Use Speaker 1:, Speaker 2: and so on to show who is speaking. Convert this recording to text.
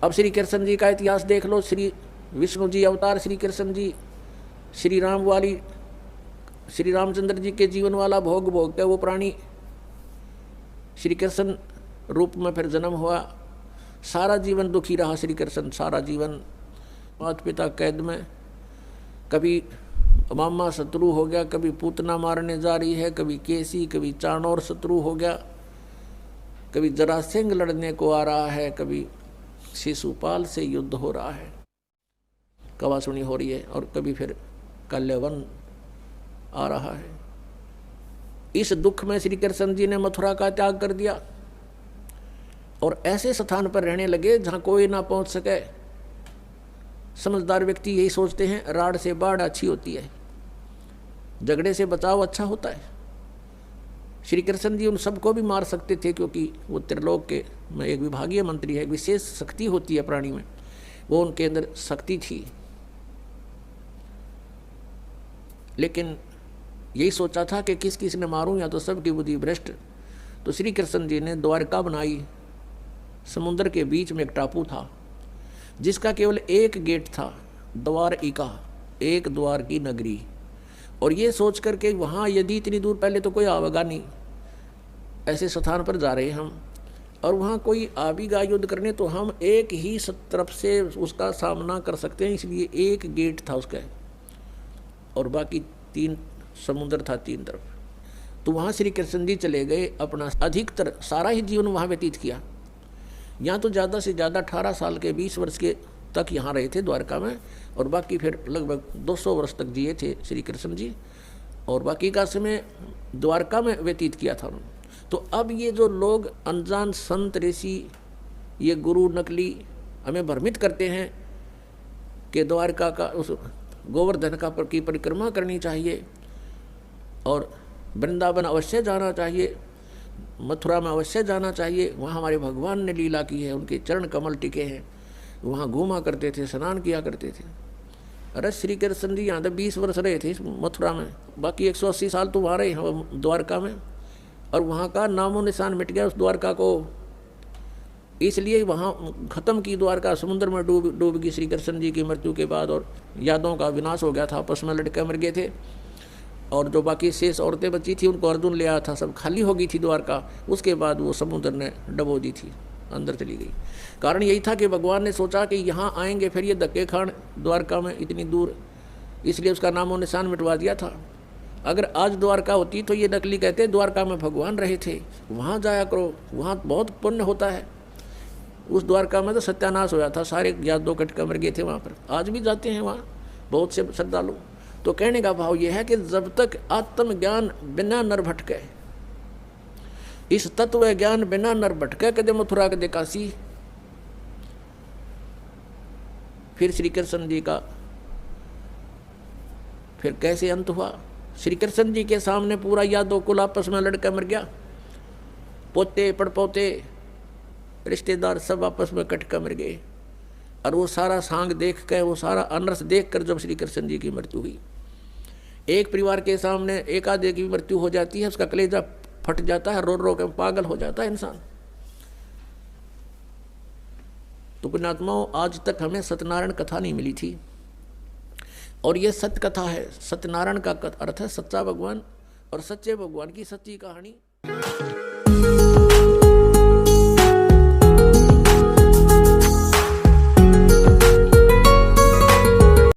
Speaker 1: अब श्री कृष्ण जी का इतिहास देख लो। श्री विष्णु जी अवतार श्री कृष्ण जी, श्री रामचंद्र जी के जीवन वाला भोग भोग के वो प्राणी श्री कृष्ण रूप में फिर जन्म हुआ। सारा जीवन दुखी रहा श्री कृष्ण, सारा जीवन माता पिता कैद में। कभी मामा शत्रु हो गया, कभी पूतना मारने जा रही है, कभी केसी, कभी चाणोर शत्रु हो गया, कभी जरासिंह लड़ने को आ रहा है, कभी शिशुपाल से युद्ध हो रहा है, कवासुनी हो रही है, और कभी फिर कल्यवन आ रहा है। इस दुख में श्री कृष्ण जी ने मथुरा का त्याग कर दिया और ऐसे स्थान पर रहने लगे जहाँ कोई ना पहुँच सके। समझदार व्यक्ति यही सोचते हैं राड़ से बाढ़ अच्छी होती है, झगड़े से बचाव अच्छा होता है। श्री कृष्ण जी उन सबको भी मार सकते थे, क्योंकि वो त्रिलोक के में एक विभागीय मंत्री है, विशेष शक्ति होती है प्राणी में, वो उनके अंदर शक्ति थी। लेकिन यही सोचा था कि किस किस ने मारूं, या तो सबकी बुद्धि भ्रष्ट। तो श्री कृष्ण जी ने द्वारका बनाई। समुद्र के बीच में एक टापू था जिसका केवल एक गेट था, द्वारिका, एक द्वार की नगरी। और ये सोच करके वहाँ यदि इतनी दूर, पहले तो कोई आवेगा नहीं, ऐसे स्थान पर जा रहे हम, और वहाँ कोई आवेगा युद्ध करने, तो हम एक ही तरफ से उसका सामना कर सकते हैं, इसलिए एक गेट था उसका, और बाकी 3 समुद्र था 3 तरफ। तो वहाँ श्री कृष्ण जी चले गए, अपना अधिकतर सारा ही जीवन वहाँ व्यतीत किया। यहाँ तो ज़्यादा से ज़्यादा 18 साल के 20 वर्ष के तक यहाँ रहे थे द्वारका में, और बाकी फिर लगभग 200 वर्ष तक जिए थे श्री कृष्ण जी, और बाकी का समय द्वारका में व्यतीत किया था उन्होंने। तो अब ये जो लोग अनजान संत ऋषि, ये गुरु नकली हमें भ्रमित करते हैं कि द्वारका का उस गोवर्धन का की परिक्रमा करनी चाहिए, और वृंदावन अवश्य जाना चाहिए, मथुरा में अवश्य जाना चाहिए, वहाँ हमारे भगवान ने लीला की है, उनके चरण कमल टिके हैं, वहाँ घूमा करते थे, स्नान किया करते थे। अरे श्री कृष्ण जी यहाँ तो 20 वर्ष रहे थे मथुरा में, बाकी 180 साल तो वहाँ रहे हैं द्वारका में, और वहाँ का नामो निशान मिट गया उस द्वारका को। इसलिए वहाँ ख़त्म की द्वारका, समुद्र में डूब गई श्री कृष्ण जी की मृत्यु के बाद, और यादों का विनाश हो गया था, आपस में लड़के मर गए थे, और जो बाकी शेष औरतें बची थी उनको अर्जुन ले आया था, सब खाली हो गई थी द्वारका। उसके बाद वो समुद्र ने डबो दी थी, अंदर चली गई। कारण यही था कि भगवान ने सोचा कि यहाँ आएंगे फिर ये धक्के खान द्वारका में इतनी दूर, इसलिए उसका नामो निशान मिटवा दिया था। अगर आज द्वारका होती तो ये नकली कहते द्वारका में भगवान रहे थे, वहाँ जाया करो, वहाँ बहुत पुण्य होता है। उस द्वारका में तो सत्यानाश होया था, सारे यादव कटका मर गए थे वहाँ पर। आज भी जाते हैं वहाँ बहुत से श्रद्धालु। तो कहने का भाव यह है कि जब तक आत्मज्ञान बिना नर भटके, इस तत्व ज्ञान बिना नर भटके, कदे मथुरा कदे काशी। फिर श्री कृष्ण जी का फिर कैसे अंत हुआ? श्री कृष्ण जी के सामने पूरा यादव कुल आपस में लड़का मर गया, पोते पड़पोते रिश्तेदार सब आपस में कट कर मर गए। और वो सारा सांग देख कर, वो सारा अनर्थ देख कर जब श्री कृष्ण जी की मृत्यु हुई, एक परिवार के सामने एक आधे की मृत्यु हो जाती है, उसका कलेजा फट जाता है, रो रो के पागल हो जाता है इंसान। तो पुण्यात्माओं, आज तक हमें सत्यनारायण कथा नहीं मिली थी, और ये सत्य कथा है। सत्यनारायण का अर्थ है सच्चा भगवान, और सच्चे भगवान की सच्ची कहानी।